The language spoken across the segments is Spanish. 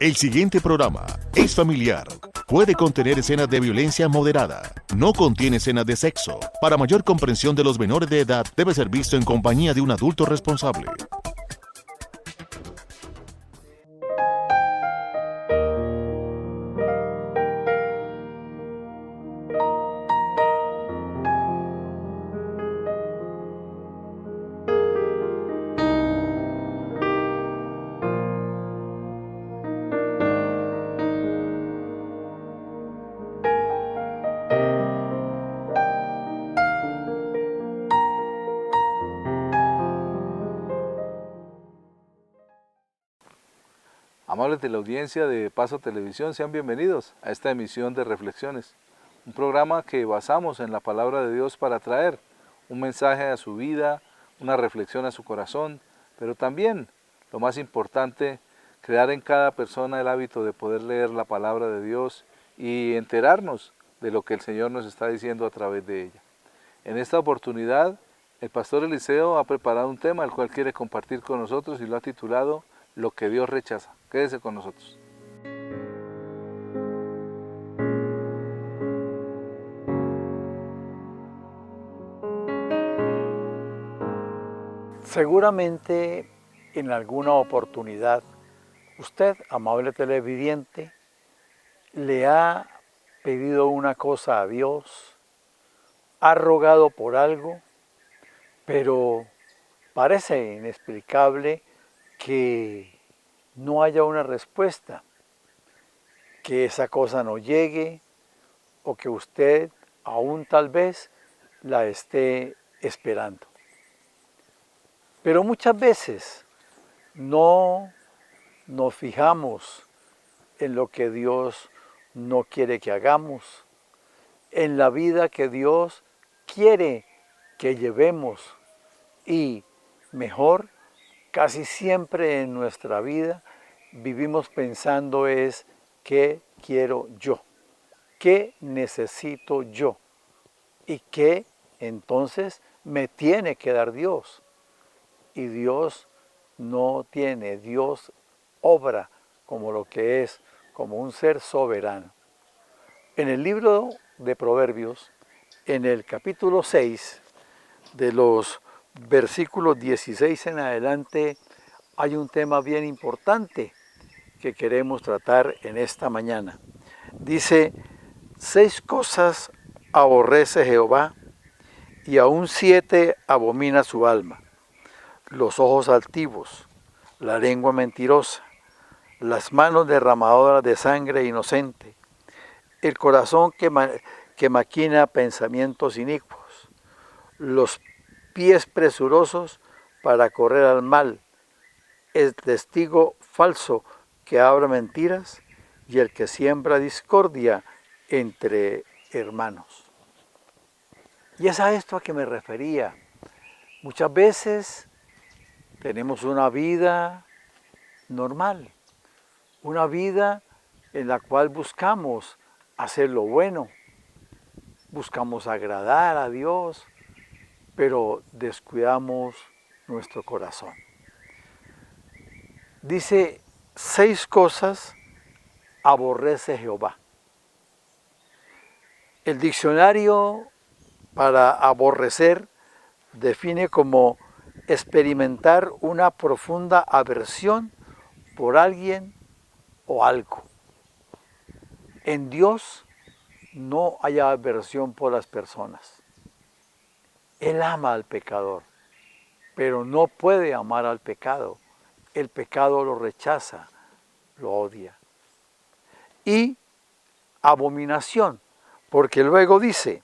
El siguiente programa es familiar. Puede contener escenas de violencia moderada. No contiene escenas de sexo. Para mayor comprensión de los menores de edad, debe ser visto en compañía de un adulto responsable. Amables de la audiencia de Paso Televisión, sean bienvenidos a esta emisión de Reflexiones, un programa que basamos en la palabra de Dios para traer un mensaje a su vida, una reflexión a su corazón, pero también, lo más importante, crear en cada persona el hábito de poder leer la palabra de Dios y enterarnos de lo que el Señor nos está diciendo a través de ella. En esta oportunidad, el pastor Eliseo ha preparado un tema el cual quiere compartir con nosotros y lo ha titulado Lo que Dios rechaza. Quédese con nosotros. Seguramente en alguna oportunidad usted, amable televidente, le ha pedido una cosa a Dios, ha rogado por algo, pero parece inexplicable que no haya una respuesta, que esa cosa no llegue o que usted aún tal vez la esté esperando. Pero muchas veces no nos fijamos en lo que Dios no quiere que hagamos, en la vida que Dios quiere que llevemos y mejor, casi siempre en nuestra vida vivimos pensando es ¿qué quiero yo? ¿Qué necesito yo? ¿Y qué entonces me tiene que dar Dios? Y Dios no tiene, Dios obra como lo que es, como un ser soberano. En el libro de Proverbios, en el capítulo 6, de los versículos 16 en adelante, hay un tema bien importante que queremos tratar en esta mañana. Dice, 6 cosas aborrece Jehová, y aún 7 abomina su alma: los ojos altivos, la lengua mentirosa, las manos derramadoras de sangre inocente, el corazón que maquina pensamientos inicuos, los pies presurosos para correr al mal, el testigo falso que habla mentiras y el que siembra discordia entre hermanos. Y es a esto a que me refería. Muchas veces tenemos una vida normal, una vida en la cual buscamos hacer lo bueno, buscamos agradar a Dios, pero descuidamos nuestro corazón. Dice, 6 cosas aborrece Jehová. El diccionario para aborrecer define como experimentar una profunda aversión por alguien o algo. En Dios no hay aversión por las personas. Él ama al pecador, pero no puede amar al pecado. El pecado lo rechaza, lo odia. Y abominación, porque luego dice,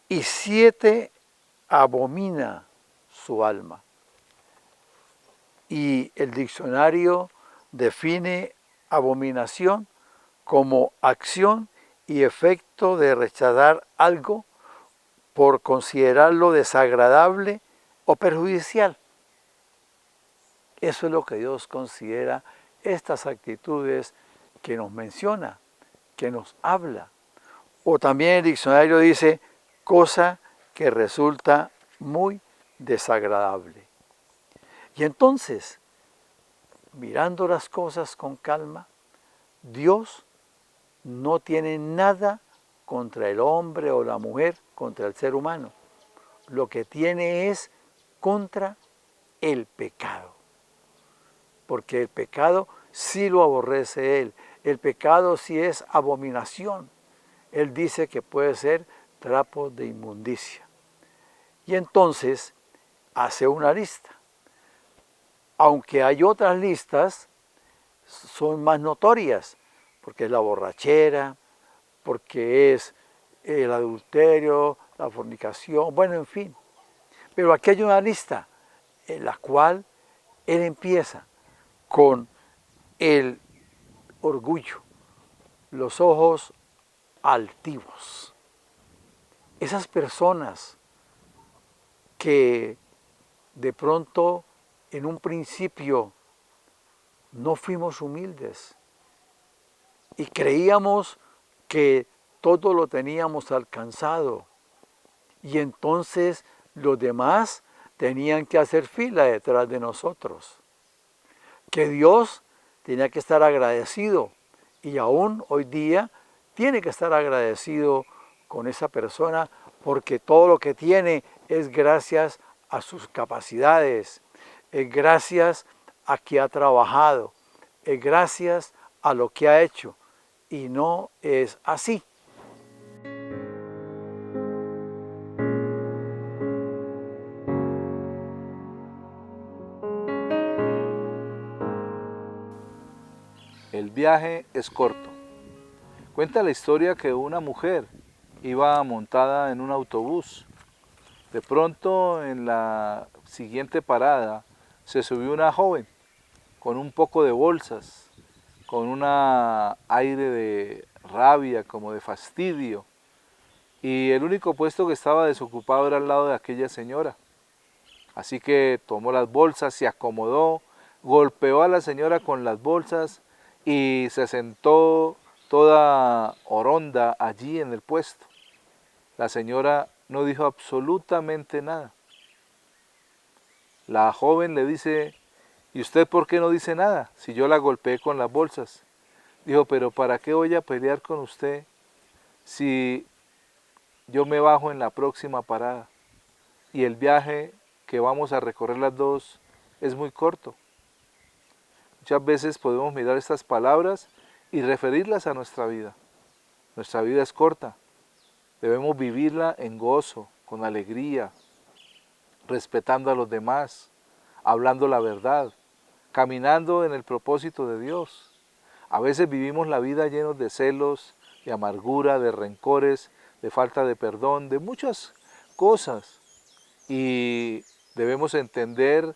y 7 abomina su alma. Y el diccionario define abominación como acción y efecto de rechazar algo por considerarlo desagradable o perjudicial. Eso es lo que Dios considera estas actitudes que nos menciona, que nos habla. O también el diccionario dice, cosa que resulta muy desagradable. Y entonces, mirando las cosas con calma, Dios no tiene nada contra el hombre o la mujer, contra el ser humano. Lo que tiene es contra el pecado. Porque el pecado sí lo aborrece Él. El pecado sí es abominación. Él dice que puede ser trapo de inmundicia. Y entonces hace una lista. Aunque hay otras listas, son más notorias, porque es la borrachera, porque es el adulterio, la fornicación, bueno, en fin. Pero aquí hay una lista en la cual él empieza con el orgullo, los ojos altivos. Esas personas que de pronto en un principio no fuimos humildes y creíamos que todo lo teníamos alcanzado y entonces los demás tenían que hacer fila detrás de nosotros, que Dios tenía que estar agradecido y aún hoy día tiene que estar agradecido con esa persona porque todo lo que tiene es gracias a sus capacidades, es gracias a que ha trabajado, es gracias a lo que ha hecho y no es así. El viaje es corto. Cuenta la historia que una mujer iba montada en un autobús. De pronto, en la siguiente parada, se subió una joven con un poco de bolsas, con un aire de rabia, como de fastidio. Y el único puesto que estaba desocupado era al lado de aquella señora. Así que tomó las bolsas, se acomodó, golpeó a la señora con las bolsas y se sentó toda oronda allí en el puesto. La señora no dijo absolutamente nada. La joven le dice, ¿y usted por qué no dice nada si yo la golpeé con las bolsas? Dijo, pero ¿para qué voy a pelear con usted si yo me bajo en la próxima parada? Y el viaje que vamos a recorrer las dos es muy corto. Muchas veces podemos mirar estas palabras y referirlas a nuestra vida. Nuestra vida es corta. Debemos vivirla en gozo, con alegría, respetando a los demás, hablando la verdad, caminando en el propósito de Dios. A veces vivimos la vida llenos de celos, de amargura, de rencores, de falta de perdón, de muchas cosas. Y debemos entender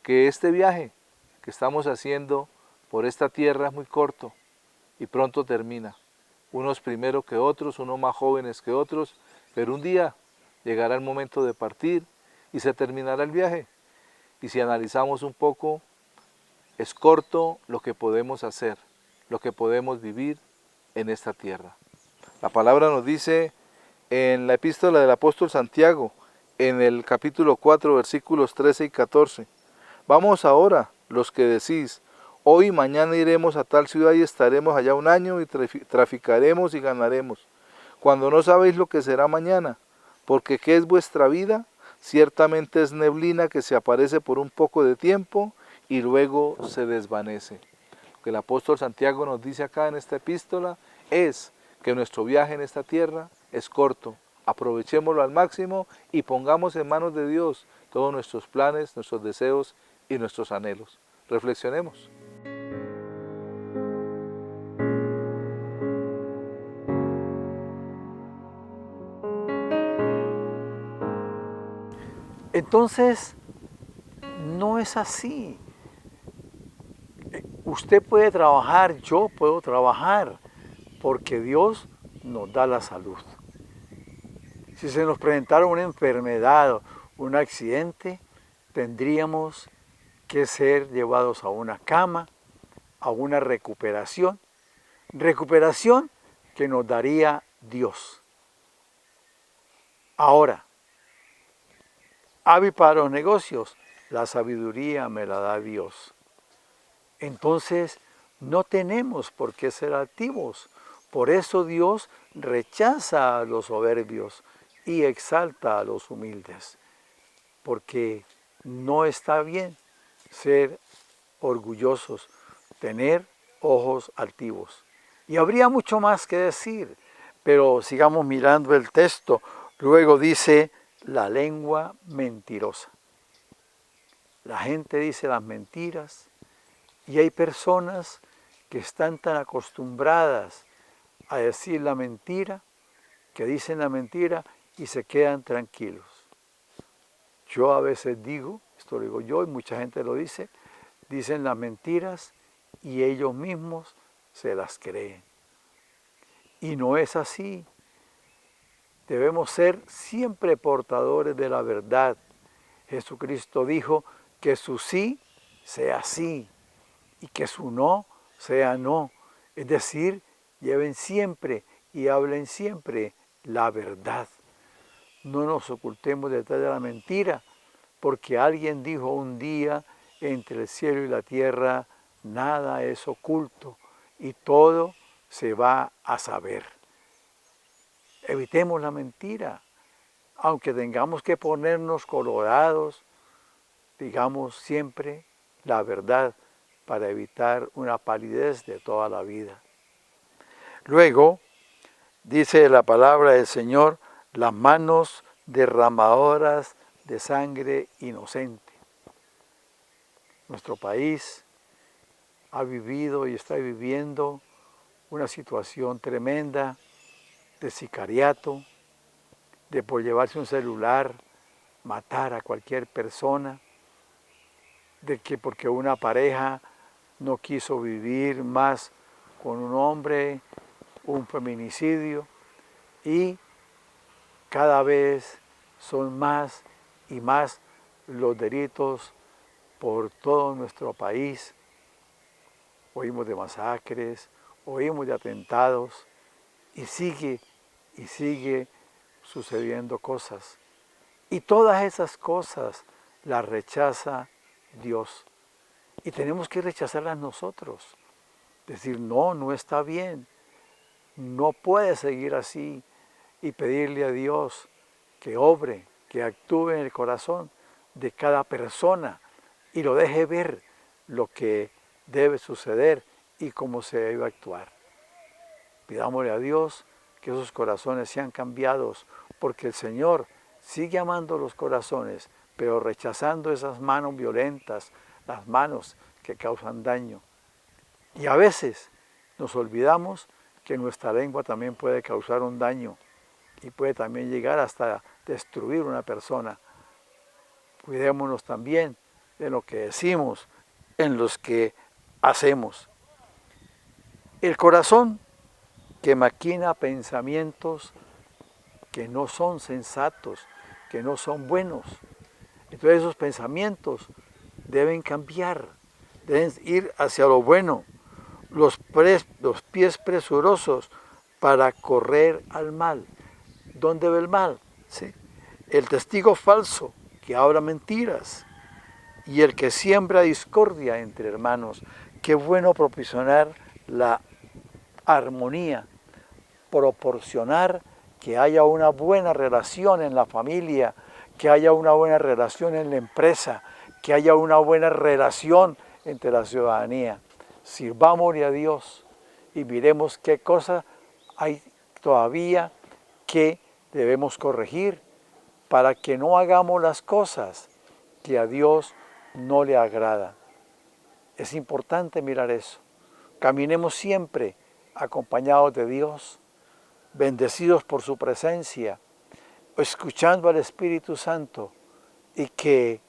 que este viaje que estamos haciendo por esta tierra es muy corto y pronto termina. Unos primero que otros, unos más jóvenes que otros, pero un día llegará el momento de partir y se terminará el viaje. Y si analizamos un poco, es corto lo que podemos hacer, lo que podemos vivir en esta tierra. La palabra nos dice en la epístola del apóstol Santiago, en el capítulo 4, versículos 13 y 14. Vamos ahora, los que decís, hoy y mañana iremos a tal ciudad y estaremos allá un año y traficaremos y ganaremos, cuando no sabéis lo que será mañana, porque ¿qué es vuestra vida? Ciertamente es neblina que se aparece por un poco de tiempo y luego se desvanece. Lo que el apóstol Santiago nos dice acá en esta epístola es que nuestro viaje en esta tierra es corto. Aprovechémoslo al máximo y pongamos en manos de Dios todos nuestros planes, nuestros deseos y nuestros anhelos. Reflexionemos. Entonces, no es así. Usted puede trabajar, yo puedo trabajar, porque Dios nos da la salud. Si se nos presentara una enfermedad o un accidente, tendríamos que ser llevados a una cama, a una recuperación que nos daría Dios. Ahora, hábil para los negocios, la sabiduría me la da Dios. Entonces, no tenemos por qué ser altivos. Por eso Dios rechaza a los soberbios y exalta a los humildes. Porque no está bien ser orgullosos, tener ojos altivos. Y habría mucho más que decir, pero sigamos mirando el texto. Luego dice la lengua mentirosa. La gente dice las mentiras y hay personas que están tan acostumbradas a decir la mentira, que dicen la mentira y se quedan tranquilos. Yo a veces digo, esto lo digo yo y mucha gente lo dice, dicen las mentiras y ellos mismos se las creen. Y no es así. Debemos ser siempre portadores de la verdad. Jesucristo dijo que su sí sea sí y que su no sea no. Es decir, lleven siempre y hablen siempre la verdad. No nos ocultemos detrás de la mentira, porque alguien dijo un día, entre el cielo y la tierra, nada es oculto y todo se va a saber. Evitemos la mentira, aunque tengamos que ponernos colorados, digamos siempre la verdad para evitar una palidez de toda la vida. Luego, dice la palabra del Señor, las manos derramadoras de sangre inocente. Nuestro país ha vivido y está viviendo una situación tremenda de sicariato, de por llevarse un celular, matar a cualquier persona, de que porque una pareja no quiso vivir más con un hombre, un feminicidio, y cada vez son más y más los delitos por todo nuestro país. Oímos de masacres, oímos de atentados y sigue sucediendo cosas. Y todas esas cosas las rechaza Dios. Y tenemos que rechazarlas nosotros. Decir, no, no está bien. No puede seguir así. Y pedirle a Dios que obre, que actúe en el corazón de cada persona y lo deje ver lo que debe suceder y cómo se debe actuar. Pidámosle a Dios que esos corazones sean cambiados, porque el Señor sigue amando los corazones, pero rechazando esas manos violentas, las manos que causan daño. Y a veces nos olvidamos que nuestra lengua también puede causar un daño y puede también llegar hasta destruir una persona. Cuidémonos también de lo que decimos, en los que hacemos. El corazón que maquina pensamientos que no son sensatos, que no son buenos. Entonces esos pensamientos deben cambiar, deben ir hacia lo bueno. Los pies presurosos para correr al mal. ¿Dónde ve el mal? ¿Sí? El testigo falso que habla mentiras y el que siembra discordia entre hermanos. Qué bueno proporcionar la armonía, proporcionar que haya una buena relación en la familia, que haya una buena relación en la empresa, que haya una buena relación entre la ciudadanía. Sirvámosle a Dios y miremos qué cosas hay todavía que debemos corregir para que no hagamos las cosas que a Dios no le agrada. Es importante mirar eso. Caminemos siempre acompañados de Dios, bendecidos por su presencia, escuchando al Espíritu Santo y que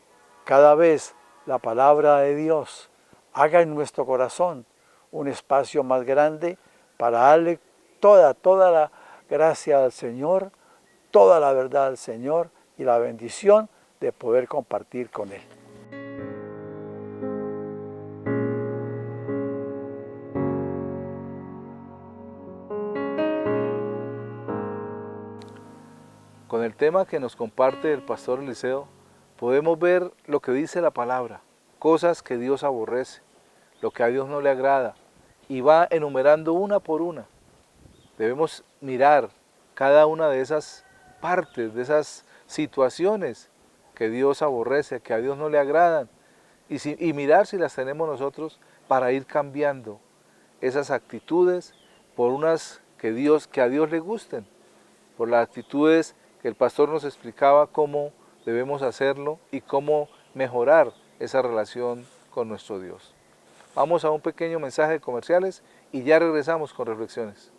cada vez la palabra de Dios haga en nuestro corazón un espacio más grande para darle toda la gracia al Señor, toda la verdad al Señor y la bendición de poder compartir con Él. Con el tema que nos comparte el pastor Eliseo, podemos ver lo que dice la palabra, cosas que Dios aborrece, lo que a Dios no le agrada, y va enumerando una por una. Debemos mirar cada una de esas partes, de esas situaciones que Dios aborrece, que a Dios no le agradan, y mirar si las tenemos nosotros para ir cambiando esas actitudes por unas que a Dios le gusten, por las actitudes que el pastor nos explicaba cómo debemos hacerlo y cómo mejorar esa relación con nuestro Dios. Vamos a un pequeño mensaje de comerciales y ya regresamos con reflexiones.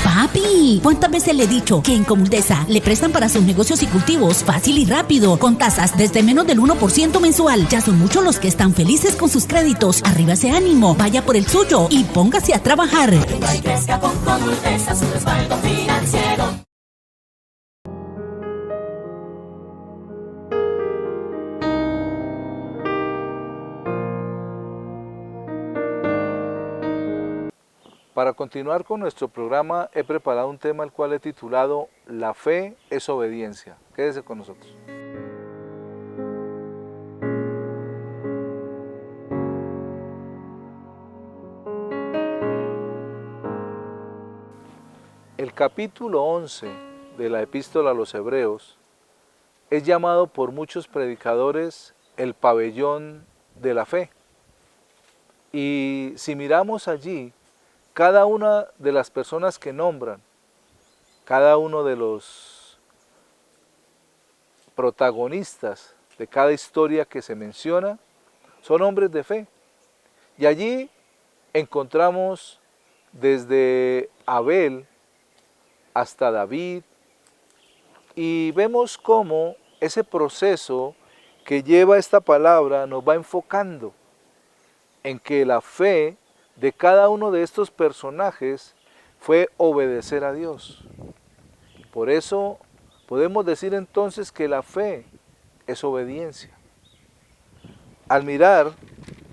Papi, ¿cuántas veces le he dicho que en Comutesa le prestan para sus negocios y cultivos fácil y rápido, con tasas desde menos del 1% mensual? Ya son muchos los que están felices con sus créditos. Arriba ese ánimo, vaya por el suyo y póngase a trabajar. Y crezca con Comutesa, su respaldo financiero. Para continuar con nuestro programa he preparado un tema el cual he titulado La fe es obediencia. Quédese con nosotros. El capítulo 11 de la Epístola a los Hebreos es llamado por muchos predicadores el pabellón de la fe. Y si miramos allí, cada una de las personas que nombran, cada uno de los protagonistas de cada historia que se menciona, son hombres de fe. Y allí encontramos desde Abel hasta David, y vemos cómo ese proceso que lleva esta palabra nos va enfocando en que la fe de cada uno de estos personajes fue obedecer a Dios. Por eso podemos decir entonces que la fe es obediencia. Al mirar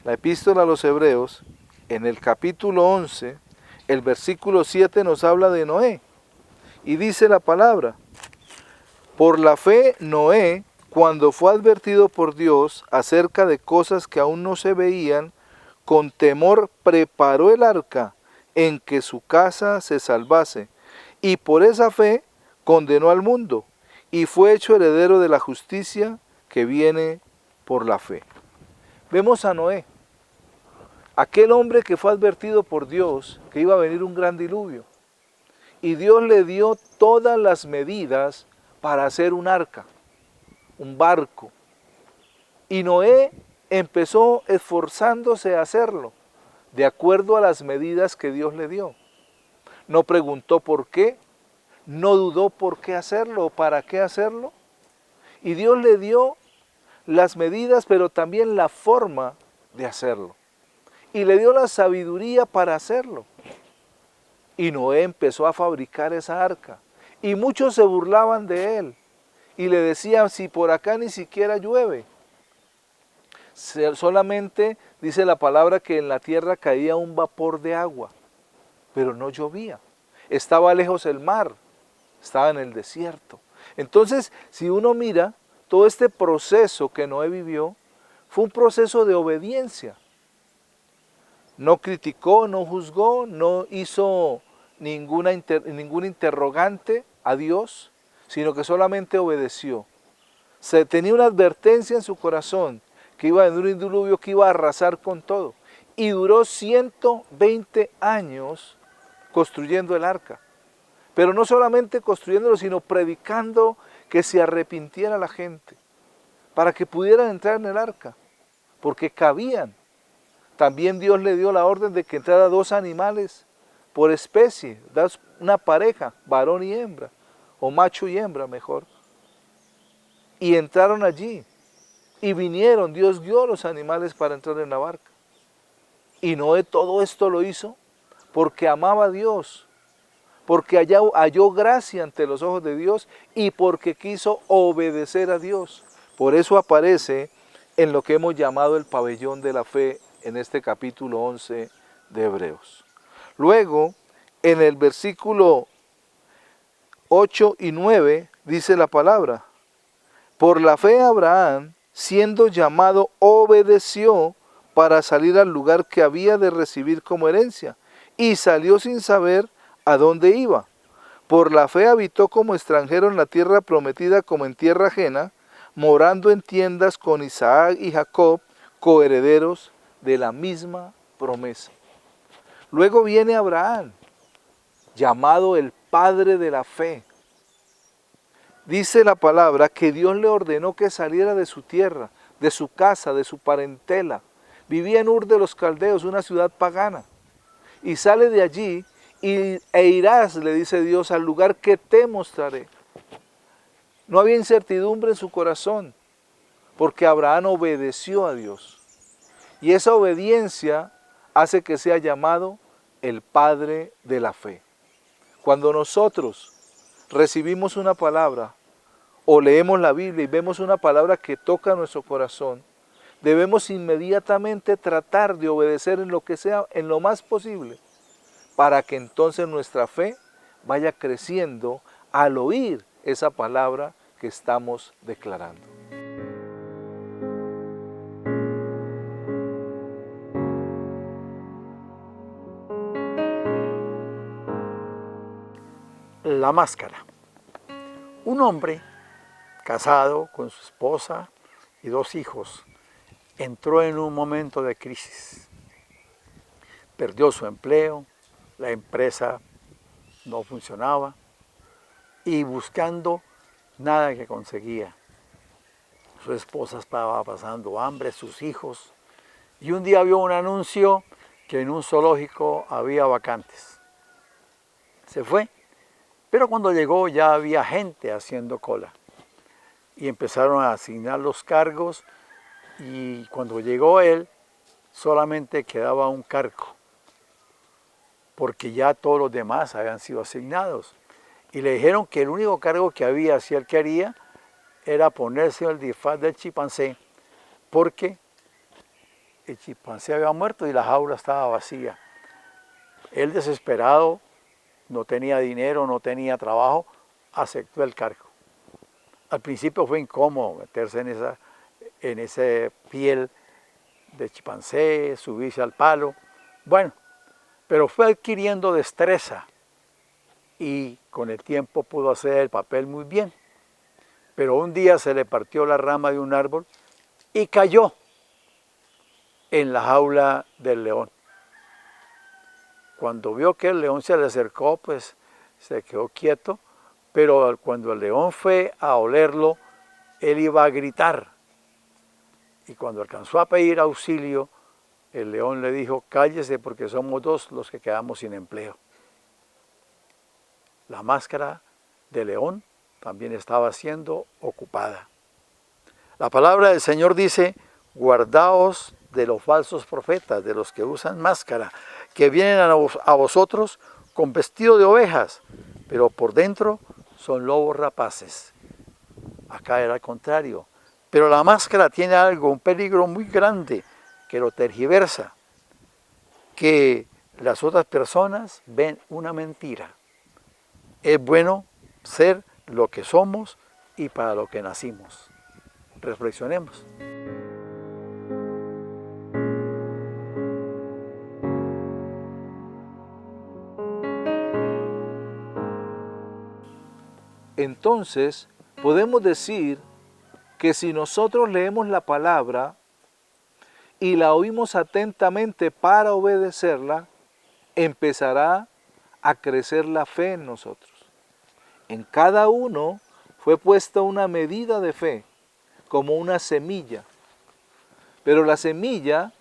la Epístola a los Hebreos, en el capítulo 11, el versículo 7 nos habla de Noé. Y dice la palabra: por la fe Noé, cuando fue advertido por Dios acerca de cosas que aún no se veían, con temor preparó el arca en que su casa se salvase, y por esa fe condenó al mundo, y fue hecho heredero de la justicia que viene por la fe. Vemos a Noé, aquel hombre que fue advertido por Dios que iba a venir un gran diluvio, y Dios le dio todas las medidas para hacer un arca, un barco, y Noé empezó esforzándose a hacerlo, de acuerdo a las medidas que Dios le dio. No preguntó por qué, no dudó por qué hacerlo o para qué hacerlo. Y Dios le dio las medidas, pero también la forma de hacerlo. Y le dio la sabiduría para hacerlo. Y Noé empezó a fabricar esa arca. Y muchos se burlaban de él. Y le decían, si por acá ni siquiera llueve. Solamente dice la palabra que en la tierra caía un vapor de agua, pero no llovía. Estaba lejos el mar, estaba en el desierto. Entonces, si uno mira, todo este proceso que Noé vivió fue un proceso de obediencia. No criticó, no juzgó, no hizo ningún interrogante a Dios, sino que solamente obedeció. Tenía una advertencia en su corazón que iba a venir un diluvio que iba a arrasar con todo. Y duró 120 años construyendo el arca. Pero no solamente construyéndolo, sino predicando que se arrepintiera la gente, para que pudieran entrar en el arca, porque cabían. También Dios le dio la orden de que entrara 2 animales por especie, una pareja, varón y hembra, o macho y hembra mejor. Y entraron allí. Y vinieron, Dios dio los animales para entrar en la barca. Y Noé todo esto lo hizo porque amaba a Dios, porque halló gracia ante los ojos de Dios y porque quiso obedecer a Dios. Por eso aparece en lo que hemos llamado el pabellón de la fe en este capítulo 11 de Hebreos. Luego, en el versículo 8 y 9 dice la palabra: por la fe Abraham, siendo llamado, obedeció para salir al lugar que había de recibir como herencia, y salió sin saber a dónde iba. Por la fe habitó como extranjero en la tierra prometida como en tierra ajena, morando en tiendas con Isaac y Jacob, coherederos de la misma promesa. Luego viene Abraham, llamado el padre de la fe. Dice la palabra que Dios le ordenó que saliera de su tierra, de su casa, de su parentela. Vivía en Ur de los Caldeos, una ciudad pagana. Y sale de allí e irás, le dice Dios, al lugar que te mostraré. No había incertidumbre en su corazón, porque Abraham obedeció a Dios. Y esa obediencia hace que sea llamado el padre de la fe. Cuando nosotros recibimos una palabra o leemos la Biblia y vemos una palabra que toca nuestro corazón, debemos inmediatamente tratar de obedecer en lo que sea, en lo más posible, para que entonces nuestra fe vaya creciendo al oír esa palabra que estamos declarando. La máscara. Un hombre casado con su esposa y 2 hijos entró en un momento de crisis. Perdió su empleo, la empresa no funcionaba y buscando nada que conseguía. Su esposa estaba pasando hambre, sus hijos, y un día vio un anuncio que en un zoológico había vacantes. Se fue. Pero cuando llegó ya había gente haciendo cola y empezaron a asignar los cargos, y cuando llegó él solamente quedaba un cargo porque ya todos los demás habían sido asignados, y le dijeron que el único cargo que había, si él quería, era ponerse el disfraz del chimpancé, porque el chimpancé había muerto y la jaula estaba vacía. Él, desesperado, no tenía dinero, no tenía trabajo, aceptó el cargo. Al principio fue incómodo meterse en esa piel de chimpancé, subirse al palo. Bueno, pero fue adquiriendo destreza y con el tiempo pudo hacer el papel muy bien. Pero un día se le partió la rama de un árbol y cayó en la jaula del león. Cuando vio que el león se le acercó, pues se quedó quieto, pero cuando el león fue a olerlo, él iba a gritar. Y cuando alcanzó a pedir auxilio, el león le dijo: cállese, porque somos 2 los que quedamos sin empleo. La máscara de león también estaba siendo ocupada. La palabra del Señor dice: guardaos de los falsos profetas, de los que usan máscara, que vienen a vosotros con vestido de ovejas, pero por dentro son lobos rapaces. Acá era al contrario. Pero la máscara tiene algo, un peligro muy grande, que lo tergiversa, que las otras personas ven una mentira. Es bueno ser lo que somos y para lo que nacimos. Reflexionemos. Entonces, podemos decir que si nosotros leemos la palabra y la oímos atentamente para obedecerla, empezará a crecer la fe en nosotros. En cada uno fue puesta una medida de fe, como una semilla. Pero la semilla,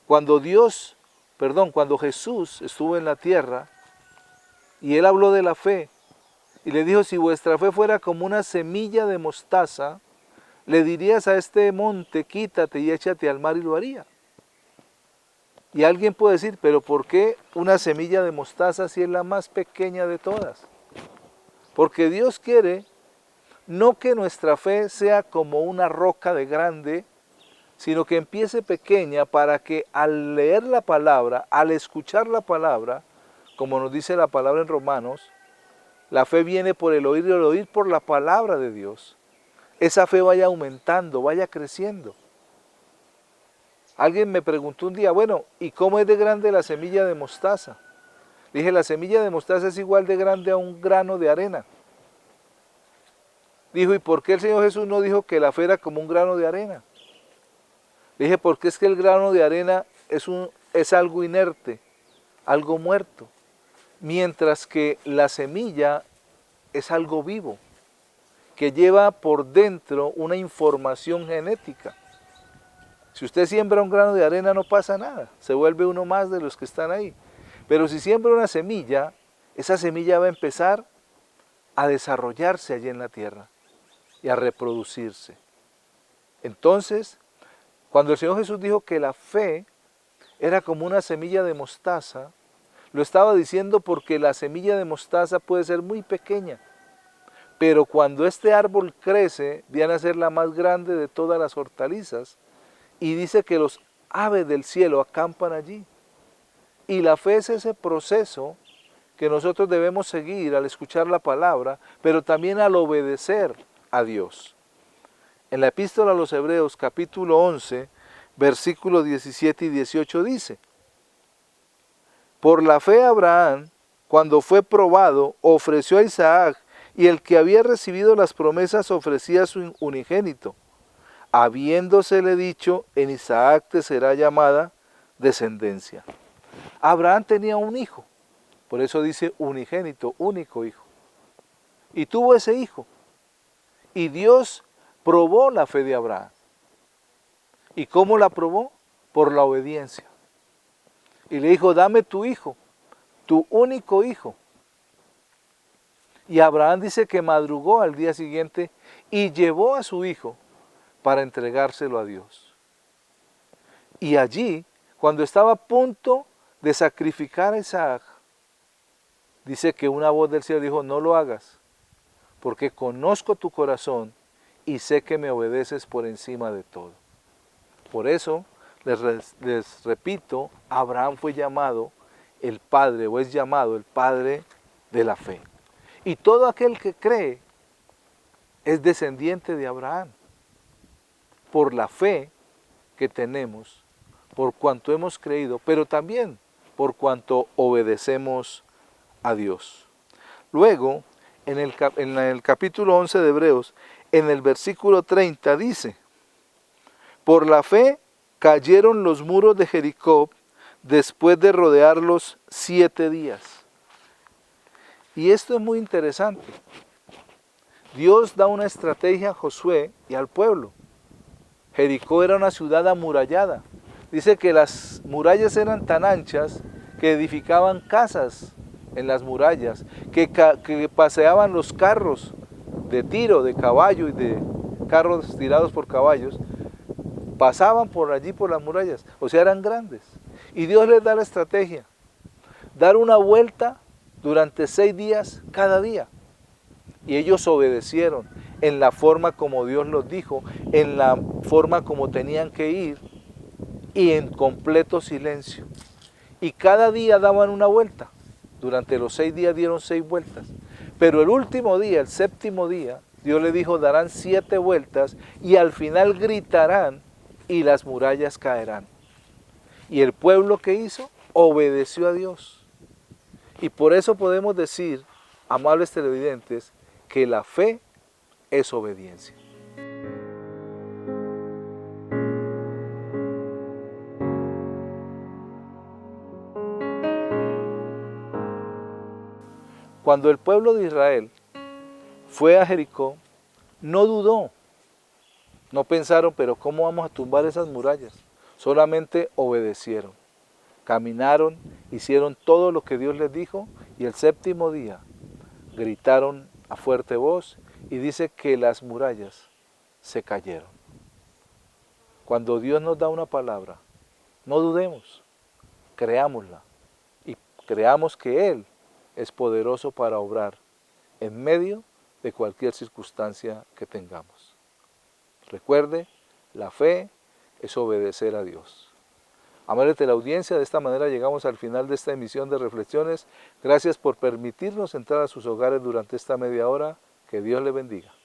cuando Jesús estuvo en la tierra y Él habló de la fe, y le dijo: si vuestra fe fuera como una semilla de mostaza, le dirías a este monte: quítate y échate al mar, y lo haría. Y alguien puede decir: pero ¿por qué una semilla de mostaza si es la más pequeña de todas? Porque Dios quiere no que nuestra fe sea como una roca de grande, sino que empiece pequeña, para que al leer la palabra, al escuchar la palabra, como nos dice la palabra en Romanos, La fe viene por el oír y el oír por la palabra de Dios. Esa fe vaya aumentando, vaya creciendo. Alguien me preguntó un día, bueno, ¿y cómo es de grande la semilla de mostaza? Le dije, la semilla de mostaza es igual de grande a un grano de arena. Dijo, ¿y por qué el Señor Jesús no dijo que la fe era como un grano de arena? Le dije, porque es que el grano de arena es algo inerte, algo muerto, mientras que la semilla es algo vivo, que lleva por dentro una información genética. Si usted siembra un grano de arena no pasa nada, se vuelve uno más de los que están ahí. Pero si siembra una semilla, esa semilla va a empezar a desarrollarse allí en la tierra y a reproducirse. Entonces, cuando el Señor Jesús dijo que la fe era como una semilla de mostaza, lo estaba diciendo porque la semilla de mostaza puede ser muy pequeña, pero cuando este árbol crece, viene a ser la más grande de todas las hortalizas, y dice que los aves del cielo acampan allí. Y la fe es ese proceso que nosotros debemos seguir al escuchar la palabra, pero también al obedecer a Dios. En la epístola a los Hebreos, capítulo 11, versículos 17 y 18 dice: por la fe Abraham, cuando fue probado, ofreció a Isaac, y el que había recibido las promesas ofrecía a su unigénito, habiéndosele dicho, en Isaac te será llamada descendencia. Abraham tenía un hijo, por eso dice unigénito, único hijo. Y tuvo ese hijo. Y Dios probó la fe de Abraham. ¿Y cómo la probó? Por la obediencia. Y le dijo, dame tu hijo, tu único hijo. Y Abraham dice que madrugó al día siguiente y llevó a su hijo para entregárselo a Dios. Y allí, cuando estaba a punto de sacrificar a Isaac, dice que una voz del cielo dijo, no lo hagas, porque conozco tu corazón y sé que me obedeces por encima de todo. Por eso, les repito, Abraham fue llamado el padre, o es llamado el padre de la fe. Y todo aquel que cree es descendiente de Abraham, por la fe que tenemos, por cuanto hemos creído, pero también por cuanto obedecemos a Dios. Luego, en el capítulo 11 de Hebreos, en el versículo 30 dice, por la fe cayeron los muros de Jericó después de rodearlos 7 días. Y esto es muy interesante. Dios da una estrategia a Josué y al pueblo. Jericó era una ciudad amurallada. Dice que las murallas eran tan anchas que edificaban casas en las murallas, que paseaban los carros de tiro, de caballo y de carros tirados por caballos, pasaban por allí por las murallas, o sea, eran grandes. Y Dios les da la estrategia, dar una vuelta durante 6 días cada día. Y ellos obedecieron en la forma como Dios los dijo, en la forma como tenían que ir y en completo silencio. Y cada día daban una vuelta. Durante los 6 días dieron 6 vueltas. Pero el último día, el 7º día, Dios le dijo, darán 7 vueltas y al final gritarán y las murallas caerán. Y el pueblo que hizo, obedeció a Dios. Y por eso podemos decir, amables televidentes, que la fe es obediencia. Cuando el pueblo de Israel fue a Jericó, no dudó, no pensaron, pero ¿cómo vamos a tumbar esas murallas? Solamente obedecieron, caminaron, hicieron todo lo que Dios les dijo y el 7º día gritaron a fuerte voz y dice que las murallas se cayeron. Cuando Dios nos da una palabra, no dudemos, creámosla y creamos que Él es poderoso para obrar en medio de cualquier circunstancia que tengamos. Recuerde, la fe es obedecer a Dios. Amable teleaudiencia, de esta manera llegamos al final de esta emisión de Reflexiones. Gracias por permitirnos entrar a sus hogares durante esta media hora. Que Dios les bendiga.